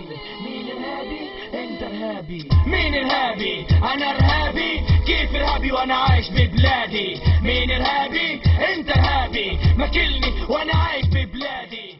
مين الهادي؟ انت ارهابي. مين الهادي؟ انا ارهابي. كيف ارهابي وانا عايش ببلادي؟ مين الهادي؟ انت ارهابي. ماكلني وانا عايش ببلادي.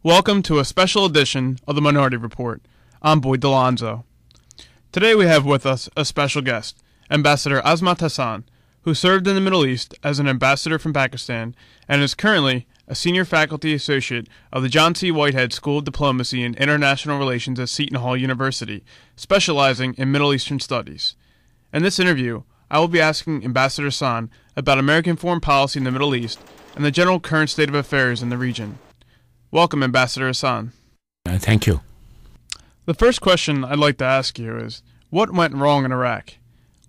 Welcome to a special edition of the Minority Report. I'm Boyd Delonzo. Today we have with us a special guest, Ambassador Azmat Hassan, who served in the Middle East as an ambassador from Pakistan and is currently a senior faculty associate of the John C. Whitehead School of Diplomacy and International Relations at Seton Hall University, specializing in Middle Eastern studies. In this interview, I will be asking Ambassador Hassan about American foreign policy in the Middle East and the general current state of affairs in the region. Welcome, Ambassador Hassan. Thank you. The first question I'd like to ask you is, what went wrong in Iraq?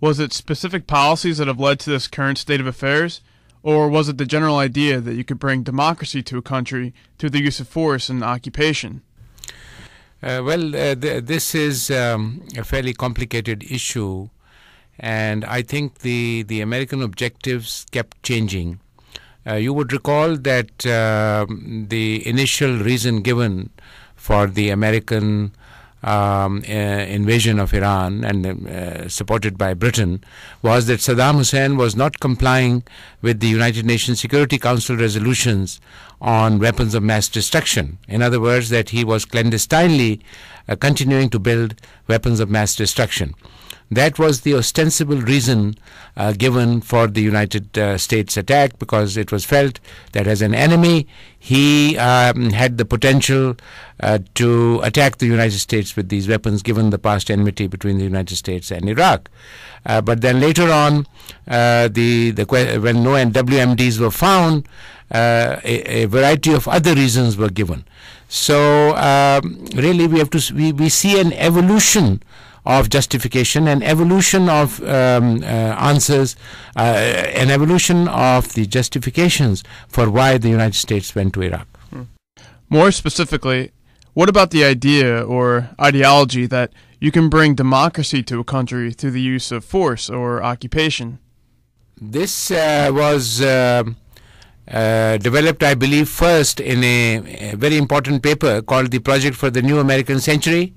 Was it specific policies that have led to this current state of affairs, or was it the general idea that you could bring democracy to a country through the use of force and occupation? This is a fairly complicated issue, and I think the American objectives kept changing. You would recall that the initial reason given for the American invasion of Iran and supported by Britain was that Saddam Hussein was not complying with the United Nations Security Council resolutions on weapons of mass destruction. In other words, that he was clandestinely continuing to build weapons of mass destruction. That was the ostensible reason given for the United States attack, because it was felt that as an enemy he had the potential to attack the United States with these weapons, given the past enmity between the United States and Iraq. But then later on, when no WMDs were found, a variety of other reasons were given. So really we see an evolution of justification, an evolution of answers, an evolution of the justifications for why the United States went to Iraq. More specifically, what about the idea or ideology that you can bring democracy to a country through the use of force or occupation? This was developed, I believe, first in a very important paper called the Project for the New American Century.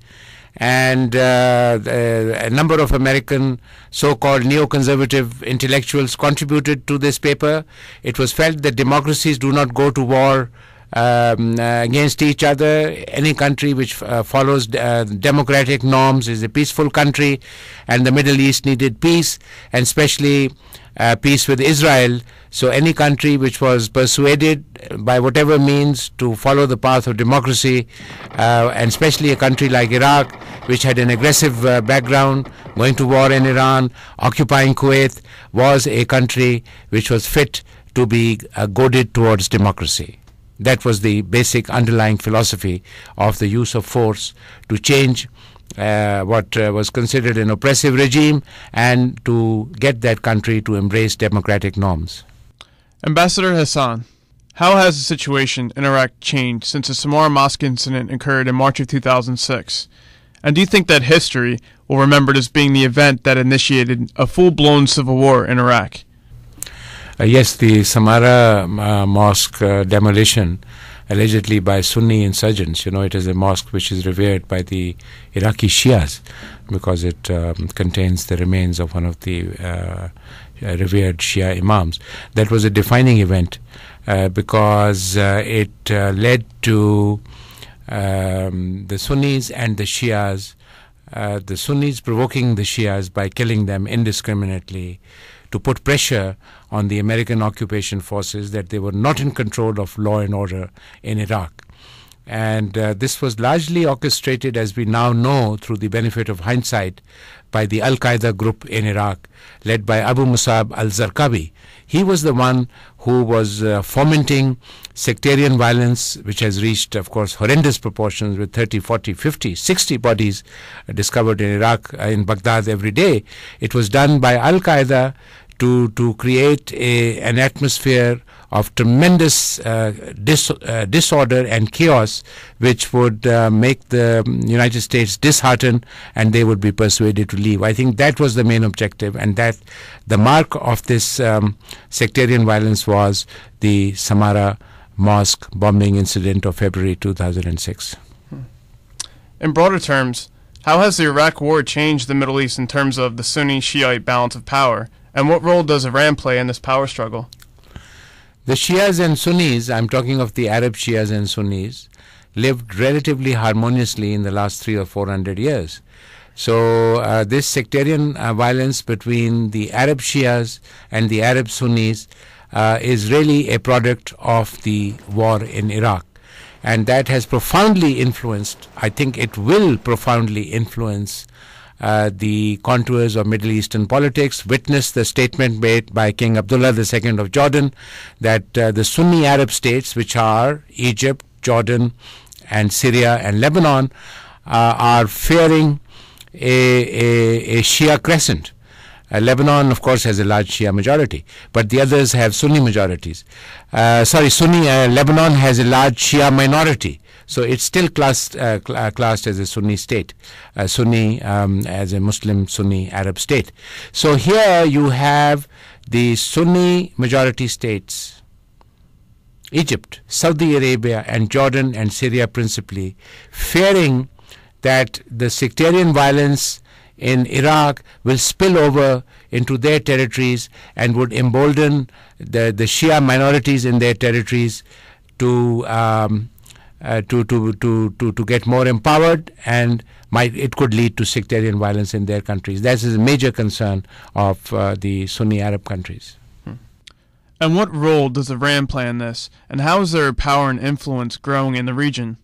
And a number of American so-called neoconservative intellectuals contributed to this paper. It was felt that democracies do not go to war against each other. Any country which follows democratic norms is a peaceful country, and the Middle East needed peace, and especially peace with Israel. So any country which was persuaded by whatever means to follow the path of democracy, and especially a country like Iraq, which had an aggressive background, going to war in Iran, occupying Kuwait, was a country which was fit to be goaded towards democracy. That was the basic underlying philosophy of the use of force to change what was considered an oppressive regime and to get that country to embrace democratic norms. Ambassador Hassan, how has the situation in Iraq changed since the Samarra Mosque incident occurred in March of 2006? And do you think that history will remember it as being the event that initiated a full-blown civil war in Iraq? Yes, the Samarra Mosque demolition, allegedly by Sunni insurgents. You know, it is a mosque which is revered by the Iraqi Shias because it contains the remains of one of the revered Shia imams. That was a defining event because it led to the Sunnis and the Shias, the Sunnis provoking the Shias by killing them indiscriminately, to put pressure on the American occupation forces that they were not in control of law and order in Iraq. And this was largely orchestrated, as we now know, through the benefit of hindsight, by the Al-Qaeda group in Iraq, led by Abu Musab al-Zarqawi. He was the one who was fomenting sectarian violence, which has reached, of course, horrendous proportions with 30, 40, 50, 60 bodies discovered in Iraq, in Baghdad every day. It was done by Al-Qaeda to create an atmosphere of tremendous disorder and chaos, which would make the United States disheartened, and they would be persuaded to leave. I think that was the main objective, and that the mark of this sectarian violence was the Samarra Mosque bombing incident of February 2006. In broader terms, how has the Iraq War changed the Middle East in terms of the Sunni-Shiite balance of power, and what role does Iran play in this power struggle? The Shias and Sunnis, I'm talking of the Arab Shias and Sunnis, lived relatively harmoniously in the last 300 or 400 years. So this sectarian violence between the Arab Shias and the Arab Sunnis is really a product of the war in Iraq. And that has profoundly influenced, I think it will profoundly influence the contours of Middle Eastern politics. Witness the statement made by King Abdullah II of Jordan that the Sunni Arab states, which are Egypt, Jordan, and Syria and Lebanon, are fearing a Shia crescent. Lebanon, of course, has a large Shia majority, but the others have Sunni majorities. Lebanon has a large Shia minority, so it's still classed as a Sunni state, Sunni as a Muslim Sunni Arab state. So here you have the Sunni majority states, Egypt, Saudi Arabia, and Jordan and Syria principally, fearing that the sectarian violence in Iraq will spill over into their territories and would embolden the Shia minorities in their territories to get more empowered, and it could lead to sectarian violence in their countries. That is a major concern of the Sunni Arab countries. And what role does Iran play in this, and how is their power and influence growing in the region?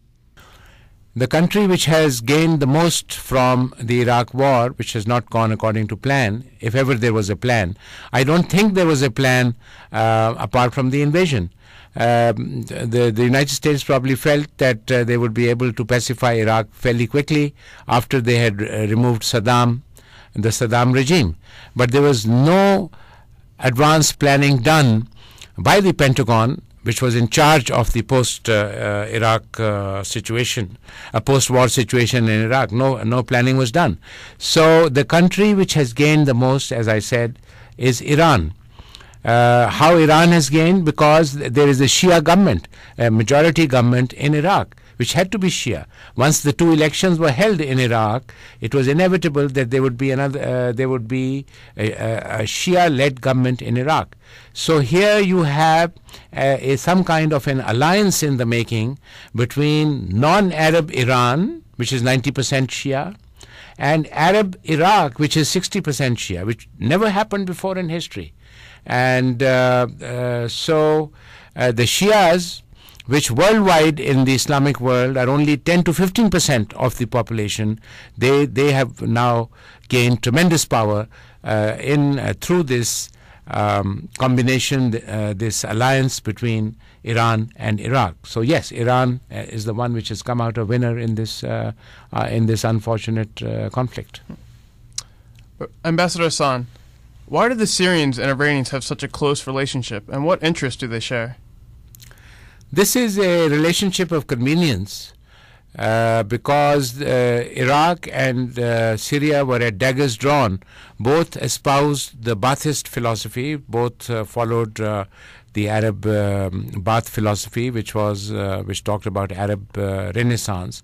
The country which has gained the most from the Iraq war, which has not gone according to plan, if ever there was a plan. I don't think there was a plan apart from the invasion. The United States probably felt that they would be able to pacify Iraq fairly quickly after they had removed the Saddam regime. But there was no advanced planning done by the Pentagon, which was in charge of the post-Iraq situation, a post-war situation in Iraq. No planning was done. So the country which has gained the most, as I said, is Iran. How Iran has gained? Because there is a Shia government, a majority government in Iraq, which had to be Shia. Once the two elections were held in Iraq, it was inevitable that there would be a Shia-led government in Iraq. So here you have some kind of an alliance in the making between non-Arab Iran, which is 90% Shia, and Arab Iraq, which is 60% Shia, which never happened before in history. And so the Shias, which worldwide in the Islamic world are only 10 to 15% of the population, they have now gained tremendous power through this combination, this alliance between Iran and Iraq. So yes, Iran is the one which has come out a winner in this unfortunate conflict. Ambassador Hassan, why do the Syrians and Iranians have such a close relationship, and what interests do they share? This is a relationship of convenience because Iraq and Syria were at daggers drawn. Both espoused the Ba'athist philosophy, both followed the Arab Ba'ath philosophy, which talked about Arab Renaissance.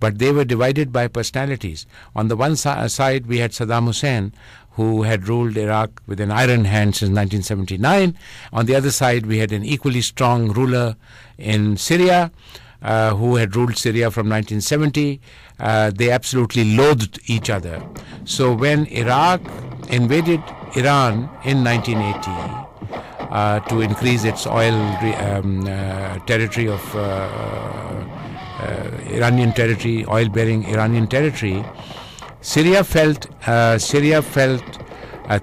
But they were divided by personalities. On the one side, we had Saddam Hussein, who had ruled Iraq with an iron hand since 1979. On the other side, we had an equally strong ruler in Syria, who had ruled Syria from 1970. They absolutely loathed each other. So when Iraq invaded Iran in 1980 to increase its oil territory of Iranian territory, oil-bearing Iranian territory, Syria felt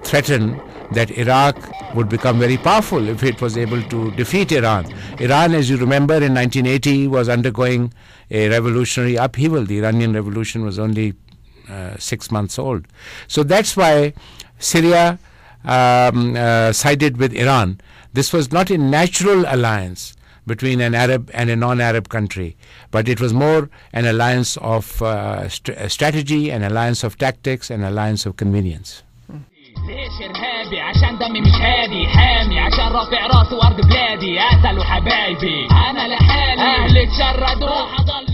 threatened that Iraq would become very powerful if it was able to defeat Iran. Iran, as you remember, in 1980 was undergoing a revolutionary upheaval. The Iranian Revolution was only 6 months old. So that's why Syria sided with Iran. This was not a natural alliance between an Arab and a non-Arab country, but it was more an alliance of strategy, an alliance of tactics, an alliance of convenience. ليش ارهابي؟ عشان دمي مش هادي، حامي عشان رافع راسي وارض بلادي، قتلوا حبايبي انا لحالي، اهلي اتشردوا راح اضل